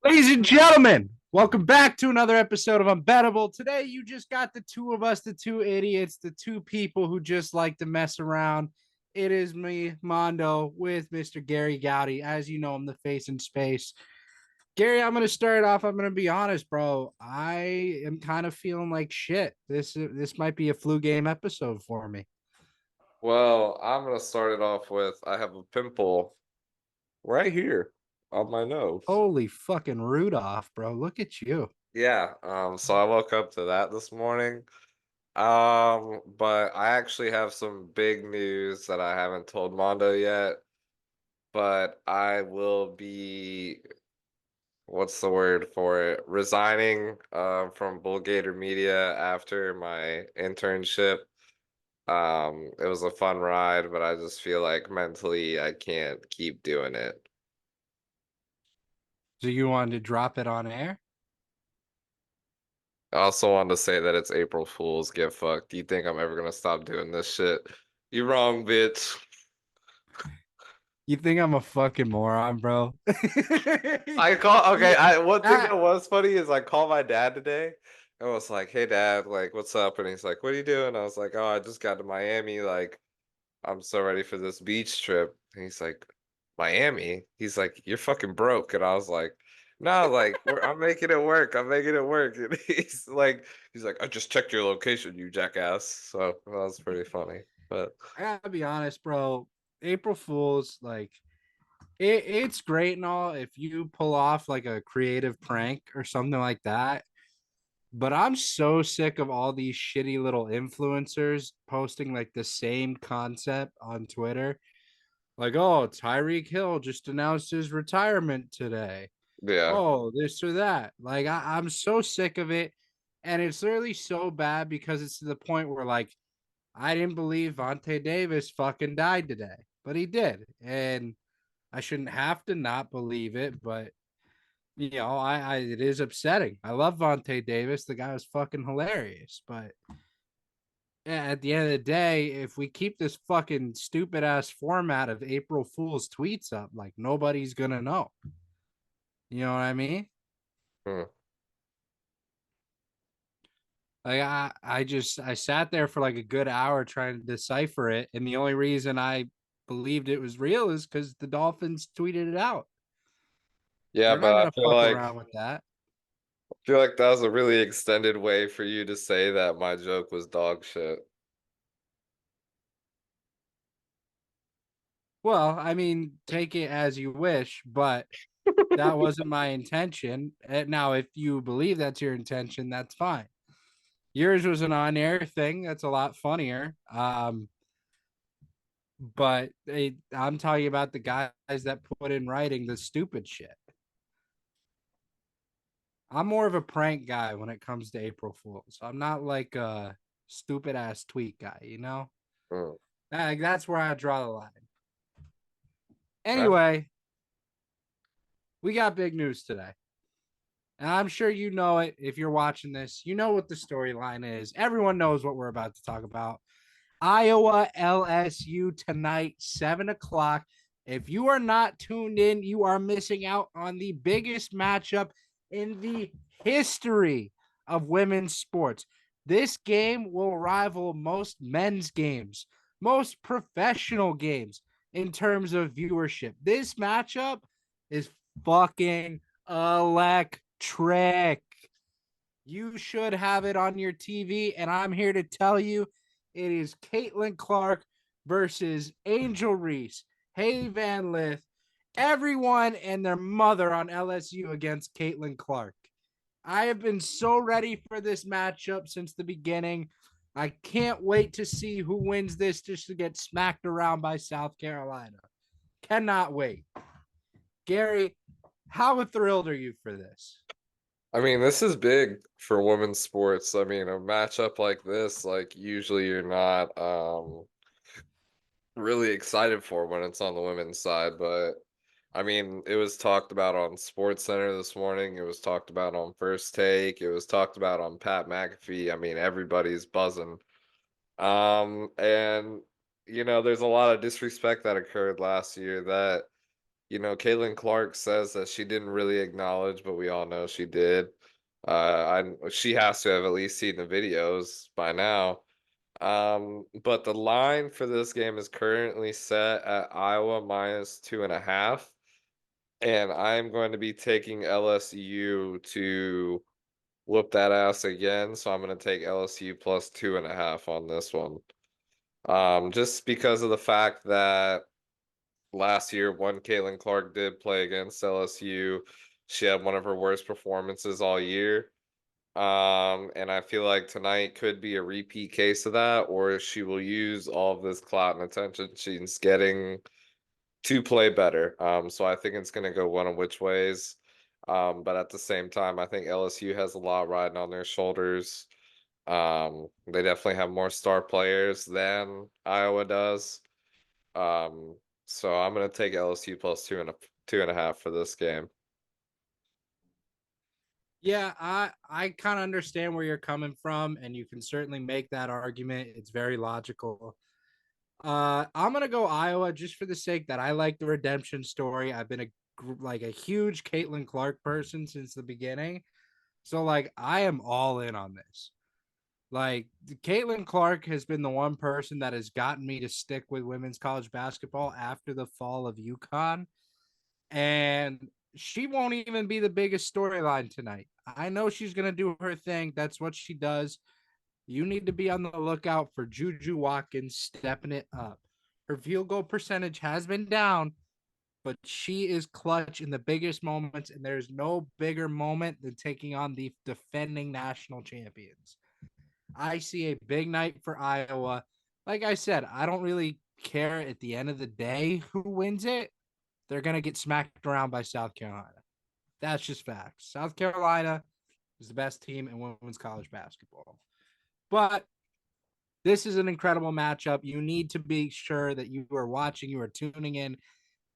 Ladies and gentlemen, welcome back to another episode of Unbettable. Today, you just got the two of us, the two idiots, the two people who just like to mess around. It is me, Mondo, with Mr. Gary Gowdy. As you know, I'm the face in space. Gary, I'm going to start off. I'm going to be honest, bro. I am kind of feeling like shit. This might be a flu game episode for me. Well, I'm gonna start it off with I have a pimple right here on my nose. Holy fucking Rudolph, bro. Look at you. Yeah, so I woke up to that this morning. But I actually have some big news that I haven't told Mondo yet, but I will be, what's the word for it? Resigning from Bullgator Media after my internship. It was a fun ride, but I just feel like mentally I can't keep doing it. So you wanted to drop it on air? I also wanted to say that it's April Fool's. Get fucked. Do you think I'm ever gonna stop doing this shit? You wrong, bitch. You think I'm a fucking moron, bro? I call okay. Yeah. I one thing Ah, that was funny is I called my dad today. I was like, "Hey, dad, like, what's up?" And he's like, "What are you doing?" I was like, "Oh, I just got to Miami. Like, I'm so ready for this beach trip." And he's like, "Miami?" He's like, "You're fucking broke." And I was like, "No, like, I'm making it work. I'm making it work." And he's like, "I just checked your location, you jackass." So that was pretty funny. But I gotta be honest, bro. April Fools, like it's great and all if you pull off like a creative prank or something like that. But I'm so sick of all these shitty little influencers posting like the same concept on Twitter. Like, oh, Tyreek Hill just announced his retirement today. yeah, Oh, this or that. Like I'm so sick of it. And it's literally so bad because it's to the point where like I didn't believe Vontae Davis fucking died today, but he did. And I shouldn't have to not believe it, but I it is upsetting. I love Vontae Davis. The guy was fucking hilarious. But yeah, at the end of the day, if we keep this fucking stupid ass format of April Fool's tweets up, like nobody's gonna know. You know what I mean? hmm. Like I sat there for like a good hour trying to decipher it, and the only reason I believed it was real is because the Dolphins tweeted it out. Yeah, They're not but gonna fuck around with that. I feel like that was a really extended way for you to say that my joke was dog shit. Well, I mean, take it as you wish, but that wasn't my intention. Now, if you believe that's your intention, that's fine. Yours was an on-air thing. That's a lot funnier. But I'm talking about the guys that put in writing the stupid shit. I'm more of a prank guy when it comes to April Fools. I'm not like a stupid ass tweet guy, you know? Hmm. That's where I draw the line. Yeah. Anyway, we got big news today. And I'm sure you know it if you're watching this. You know what the storyline is. Everyone knows what we're about to talk about. Iowa LSU tonight, 7 o'clock. If you are not tuned in, you are missing out on the biggest matchup in the history of women's sports. This game will rival most men's games, most professional games in terms of viewership. This matchup is fucking electric. You should have it on your TV, and I'm here to tell you it is Caitlin Clark versus Angel Reese, Haley Van Lith, everyone and their mother on LSU against Caitlin Clark. I have been so ready for this matchup since the beginning. I can't wait to see who wins this just to get smacked around by South Carolina. Cannot wait. Gary, how thrilled are you for this? I mean, this is big for women's sports. I mean, a matchup like this, like usually you're not really excited for when it's on the women's side, but I mean, it was talked about on Sports Center this morning. It was talked about on First Take. It was talked about on Pat McAfee. I mean, everybody's buzzing. And there's a lot of disrespect that occurred last year that Caitlin Clark says that she didn't really acknowledge, but we all know she did. She has to have at least seen the videos by now. But the line for this game is currently set at Iowa minus 2.5, and I'm going to be taking LSU to whoop that ass again. So I'm going to take LSU plus 2.5 on this one. Just because of the fact that last year when Caitlin Clark did play against LSU, she had one of her worst performances all year. And I feel like tonight could be a repeat case of that, or she will use all of this clout and attention she's getting to play better. So I think it's going to go one of which ways. But at the same time, I think LSU has a lot riding on their shoulders. They definitely have more star players than Iowa does. Um, so I'm gonna take LSU plus 2.5 for this game. Yeah, I kind of understand where you're coming from, and you can certainly make that argument. It's very logical. I'm gonna go Iowa just for the sake that I like the redemption story. I've been a huge Caitlin Clark person since the beginning, so like I am all in on this. Like Caitlin Clark has been the one person that has gotten me to stick with women's college basketball after the fall of UConn, and she won't even be the biggest storyline tonight. I know she's gonna do her thing. That's what she does. You need to be on the lookout for Juju Watkins stepping it up. Her field goal percentage has been down, but she is clutch in the biggest moments, and there's no bigger moment than taking on the defending national champions. I see a big night for Iowa. Like I said, I don't really care at the end of the day who wins it. They're going to get smacked around by South Carolina. That's just facts. South Carolina is the best team in women's college basketball. But this is an incredible matchup. You need to be sure that you are watching, you are tuning in.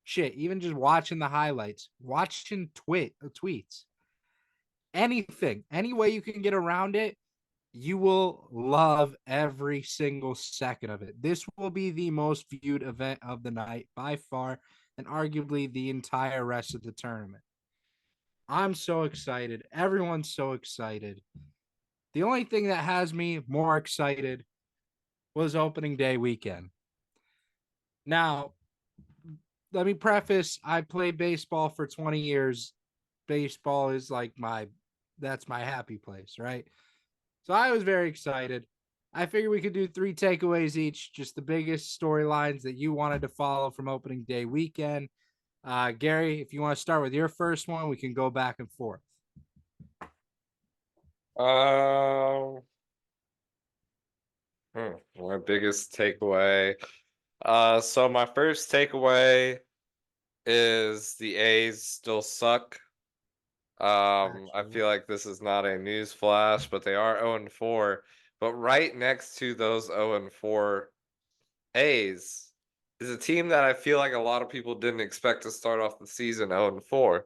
Shit, even just watching the highlights, watching tweets, anything, any way you can get around it, you will love every single second of it. This will be the most viewed event of the night by far, and arguably the entire rest of the tournament. I'm so excited. Everyone's so excited. The only thing that has me more excited was opening day weekend. Now, let me preface I played baseball for 20 years. Baseball is like that's my happy place, right? So I was very excited. I figured we could do 3 takeaways each, just the biggest storylines that you wanted to follow from opening day weekend. Gary, if you want to start with your first one, we can go back and forth. Um, my biggest takeaway. So my first takeaway is the A's still suck. I Gotcha. feel like this is not a news flash, but they are 0-4. But right next to those 0-4 A's is a team that I feel like a lot of people didn't expect to start off the season 0-4.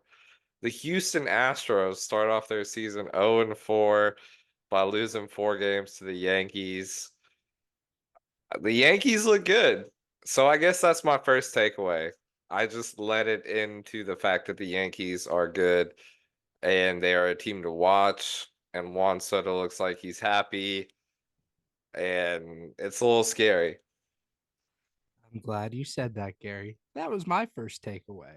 The Houston Astros start off their season 0-4 by losing 4 games to the Yankees. The Yankees look good. So I guess that's my first takeaway. I just let it into the fact that the Yankees are good and they are a team to watch. And Juan Soto looks like he's happy, and it's a little scary. I'm glad you said that, Gary. That was my first takeaway.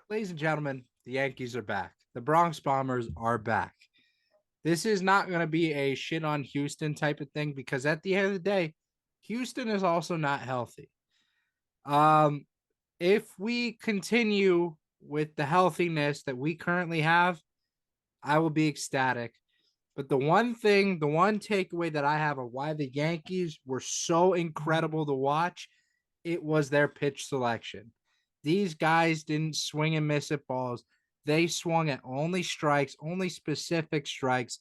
Ladies and gentlemen, the Yankees are back. The Bronx Bombers are back. This is not going to be a shit on Houston type of thing because at the end of the day, Houston is also not healthy. Um, if we continue with the healthiness that we currently have, I will be ecstatic. But the one thing, the one takeaway that I have of why the Yankees were so incredible to watch, it was their pitch selection. These guys didn't swing and miss at balls. They swung at only strikes, only specific strikes.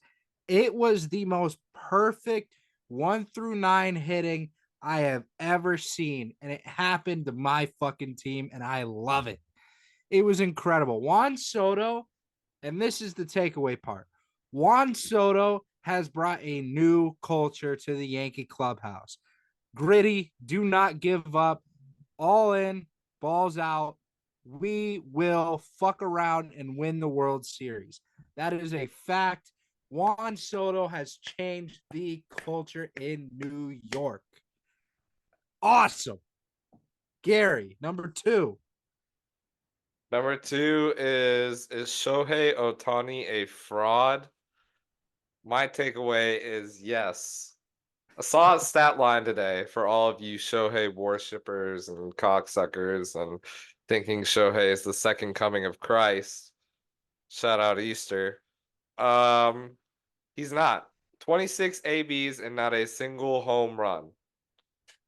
It was the most perfect 1 through 9 hitting I have ever seen. And it happened to my fucking team, and I love it. It was incredible. Juan Soto, and this is the takeaway part. Juan Soto has brought a new culture to the Yankee clubhouse. Gritty, do not give up, all in, balls out. we will fuck around and win the World Series. That is a fact. Juan Soto has changed the culture in New York. Awesome. Gary, number two. Number two is Shohei Ohtani a fraud? My takeaway is yes. I saw a stat line today for all of you Shohei worshippers and cocksuckers and thinking Shohei is the second coming of Christ. Shout out Easter. Um, he's not. 26 ABs and not a single home run.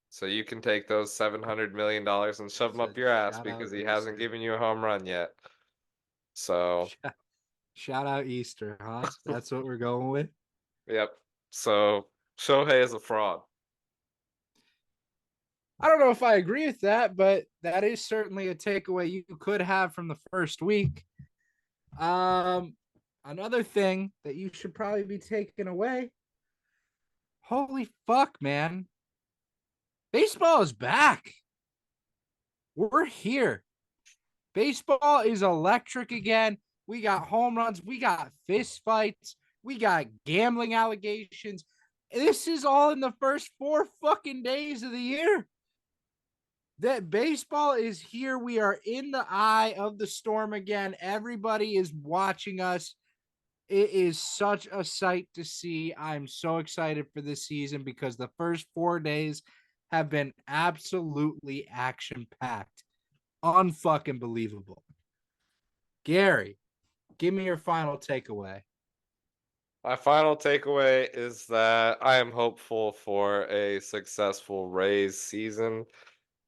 So you can take those $700 million and shove them up your ass Shout out because he hasn't Easter. given you a home run yet. So, Shout out Easter, huh? That's what we're going with. yep. So Shohei is a fraud. I don't know if I agree with that, but that is certainly a takeaway you could have from the first week. Another thing that you should probably be taking away. Holy fuck, man. Baseball is back. We're here. Baseball is electric again. We got home runs. We got fist fights. We got gambling allegations. This is all in the first 4 fucking days of the year. That baseball is here. We are in the eye of the storm again. Everybody is watching us. It is such a sight to see. I'm so excited for this season because the first 4 days have been absolutely action packed. Unfucking believable. Gary, give me your final takeaway. My final takeaway is that I am hopeful for a successful Rays season.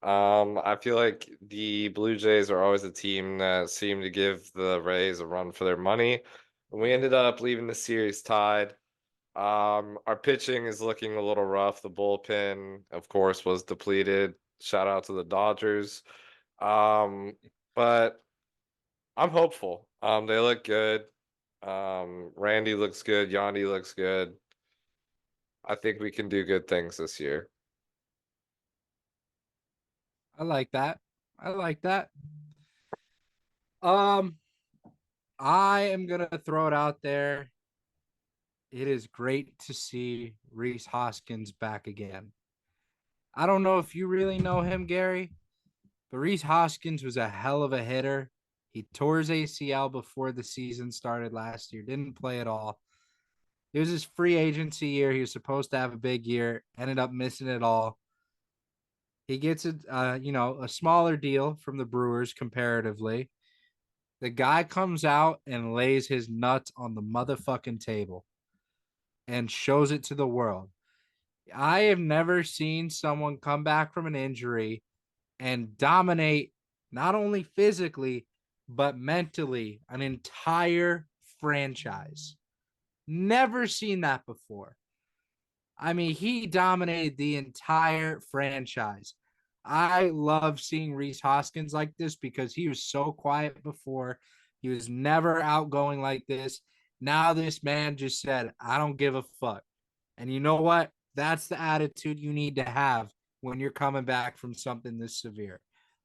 I feel like the Blue Jays are always a team that seem to give the Rays a run for their money. And we ended up leaving the series tied. Our pitching is looking a little rough. The bullpen, of course, was depleted. Shout out to the Dodgers. But I'm hopeful. They look good. Randy looks good. Yandy looks good. I think we can do good things this year. I like that. I like that. Um, I am gonna throw it out there. It is great to see Reese Hoskins back again. I don't know if you really know him, Gary, but Reese Hoskins was a hell of a hitter. He tore his ACL before the season started last year, didn't play at all. It was his free agency year. He was supposed to have a big year, ended up missing it all. He gets a smaller deal from the Brewers comparatively. The guy comes out and lays his nuts on the motherfucking table and shows it to the world. I have never seen someone come back from an injury and dominate not only physically, but mentally an entire franchise. Never seen that before. I mean, he dominated the entire franchise. I love seeing Reese Hoskins like this because he was so quiet before. He was never outgoing like this. Now this man just said, I don't give a fuck. And you know what? That's the attitude you need to have when you're coming back from something this severe.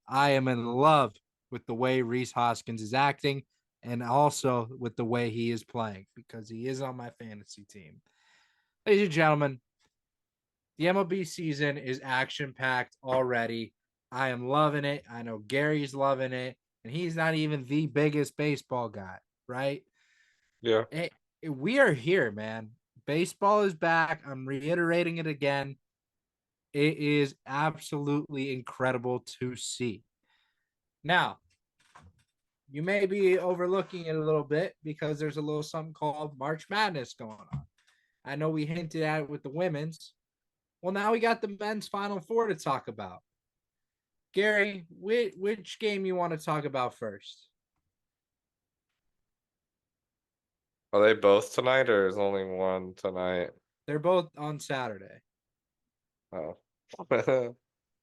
I am in love with the way Reese Hoskins is acting and also with the way he is playing because he is on my fantasy team. Ladies and gentlemen, the MLB season is action packed already. I am loving it. I know Gary's loving it, and he's not even the biggest baseball guy, right? Yeah. We are here, man. Baseball is back. I'm reiterating it again. It is absolutely incredible to see. Now, you may be overlooking it a little bit because there's a little something called March Madness going on. I know we hinted at it with the women's. Well, now we got the men's Final Four to talk about. Gary, which game you want to talk about first? Are they both tonight or is only one tonight? They're both on Saturday. Oh.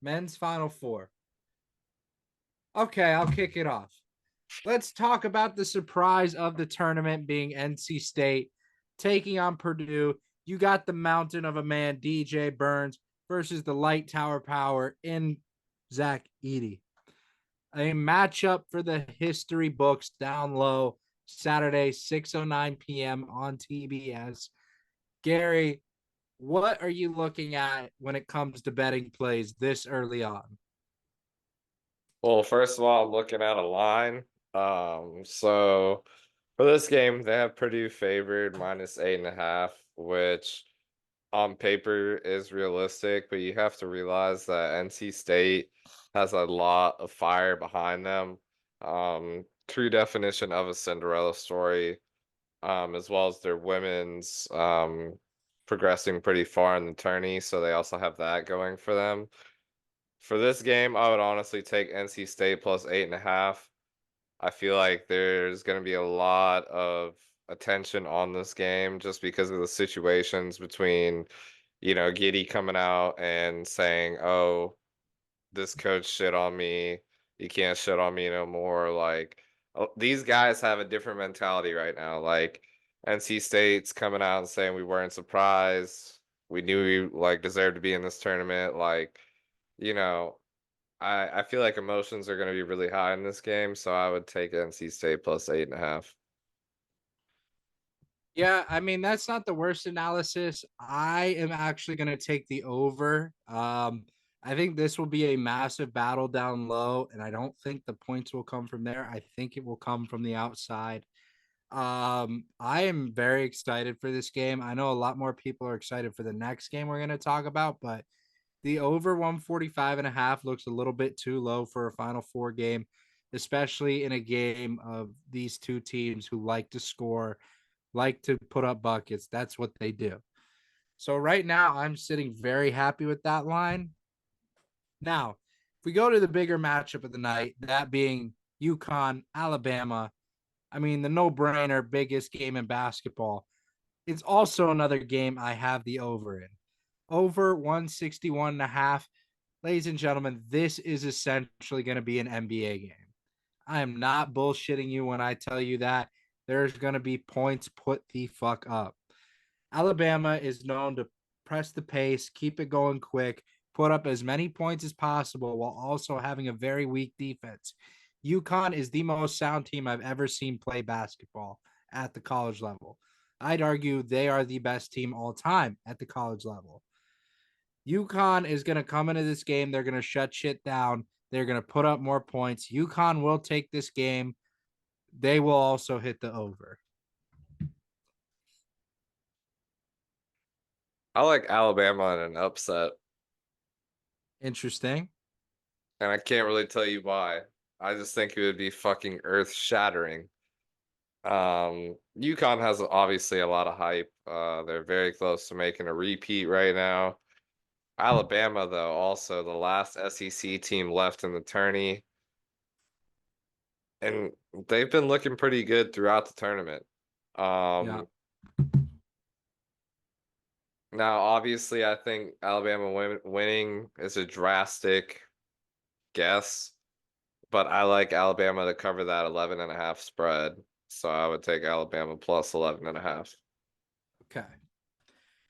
Men's Final Four. Okay, I'll kick it off. Let's talk about the surprise of the tournament being NC State taking on Purdue. You got the mountain of a man, DJ Burns, versus the light tower power in Zach Edey. A matchup for the history books down low, Saturday, 6:09 p.m. on TBS. Gary, what are you looking at when it comes to betting plays this early on? Well, first of all, I'm looking at a line. So for this game, they have Purdue favored -8.5, which on paper is realistic, but you have to realize that NC State has a lot of fire behind them. True definition of a Cinderella story, as well as their women's progressing pretty far in the tourney, so they also have that going for them. For this game, I would honestly take NC State +8.5. I feel like there's going to be a lot of attention on this game just because of the situations between, Giddy coming out and saying, "Oh, this coach shit on me. You can't shit on me no more." Like, these guys have a different mentality right now. Like, NC State's coming out and saying we weren't surprised. We knew we like deserved to be in this tournament. Like, you know, I feel like emotions are going to be really high in this game, so I would take NC State +8.5. Yeah, I mean, that's not the worst analysis. I am actually going to take the over. I think this will be a massive battle down low, and I don't think the points will come from there. I think it will come from the outside. I am very excited for this game. I know a lot more people are excited for the next game we're going to talk about, but the over 145.5 looks a little bit too low for a Final Four game, especially in a game of these two teams who like to score, like to put up buckets. That's what they do. So right now, I'm sitting very happy with that line. Now, if we go to the bigger matchup of the night, that being UConn, Alabama, I mean, the no brainer biggest game in basketball. It's also another game I have the over in. Over 161.5. Ladies and gentlemen, this is essentially going to be an NBA game. I am not bullshitting you when I tell you that there's going to be points put the fuck up. Alabama is known to press the pace, keep it going quick, put up as many points as possible while also having a very weak defense. UConn is the most sound team I've ever seen play basketball at the college level. I'd argue they are the best team all time at the college level. UConn is going to come into this game. They're going to shut shit down. They're going to put up more points. UConn will take this game. They will also hit the over. I like Alabama in an upset, Interesting. and I can't really tell you why. I just think it would be fucking earth-shattering. UConn has obviously a lot of hype. They're very close to making a repeat right now. Alabama, though, also the last SEC team left in the tourney, and they've been looking pretty good throughout the tournament. Yeah. Um, Now, obviously, I think Alabama winning is a drastic guess, but I like Alabama to cover that 11.5 spread. So I would take Alabama +11.5. Okay.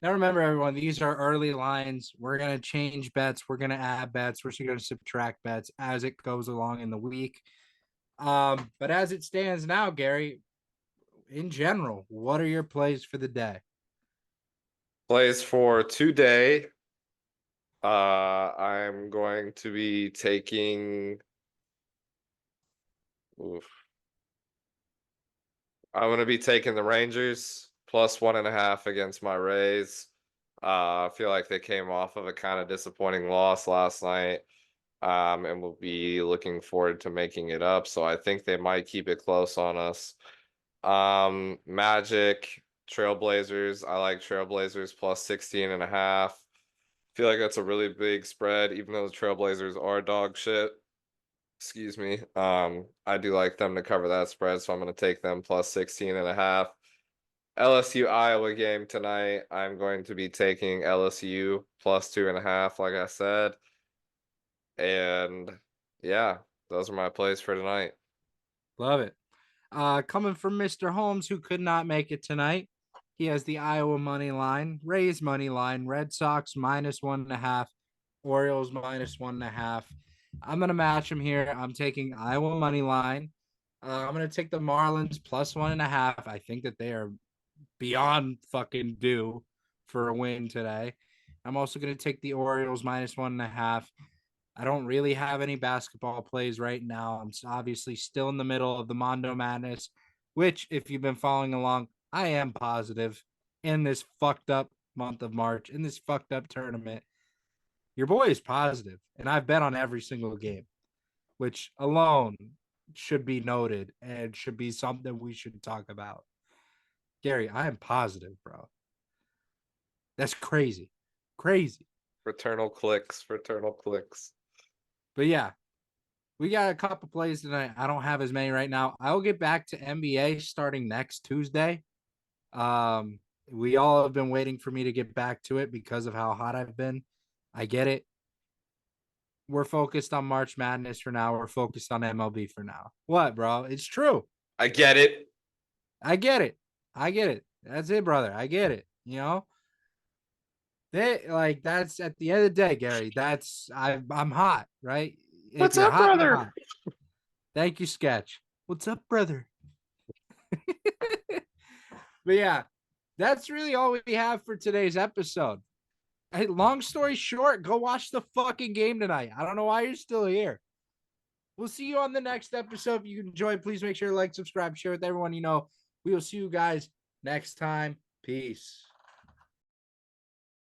Now remember, everyone, these are early lines. We're gonna change bets. We're gonna add bets. We're gonna subtract bets as it goes along in the week. But as it stands now, Gary, in general, what are your plays for the day? Plays for today. I'm going to be taking. Oof, I'm going to be taking the Rangers +1.5 against my Rays. I feel like they came off of a kind of disappointing loss last night. And we'll be looking forward to making it up. So I think they might keep it close on us. Magic, Trailblazers. I like Trailblazers +16.5. Feel like that's a really big spread, even though the Trailblazers are dog shit. Excuse me. I do like them to cover that spread, so I'm gonna take them +16.5. LSU Iowa game tonight. I'm going to be taking LSU +2.5, like I said. And yeah, those are my plays for tonight. Love it. Coming from Mr. Holmes, who could not make it tonight. He has the Iowa money line, Rays money line, Red Sox -1.5, Orioles -1.5. I'm gonna match them here. I'm taking Iowa money line. I'm gonna take the Marlins plus 1.5. I think that they are beyond fucking due for a win today. I'm also gonna take the Orioles minus 1.5. I don't really have any basketball plays right now. I'm obviously still in the middle of the Mondo Madness, which, if you've been following along, I am positive in this fucked up month of March, in this fucked up tournament. Your boy is positive, and I've bet on every single game, which alone should be noted and should be something we should talk about. Gary, I am positive, bro. That's crazy. Crazy. Fraternal clicks, fraternal clicks. But yeah, we got a couple plays tonight. I don't have as many right now. I'll get back to NBA starting next Tuesday. Um, we all have been waiting for me to get back to it because of how hot I've been. I get it. We're focused on March Madness for now. We're focused on MLB for now. What, bro? It's true. I get it. I get it. I get it. That's it, brother. I get it. You know, that's at the end of the day, Gary. I'm hot, right? If What's you're up, hot, you're brother? hot. Thank you, Sketch. What's up, brother? But yeah, that's really all we have for today's episode. Hey, long story short, go watch the fucking game tonight. I don't know why you're still here. We'll see you on the next episode. If you enjoyed, please make sure to like, subscribe, share with everyone you know. We will see you guys next time. Peace.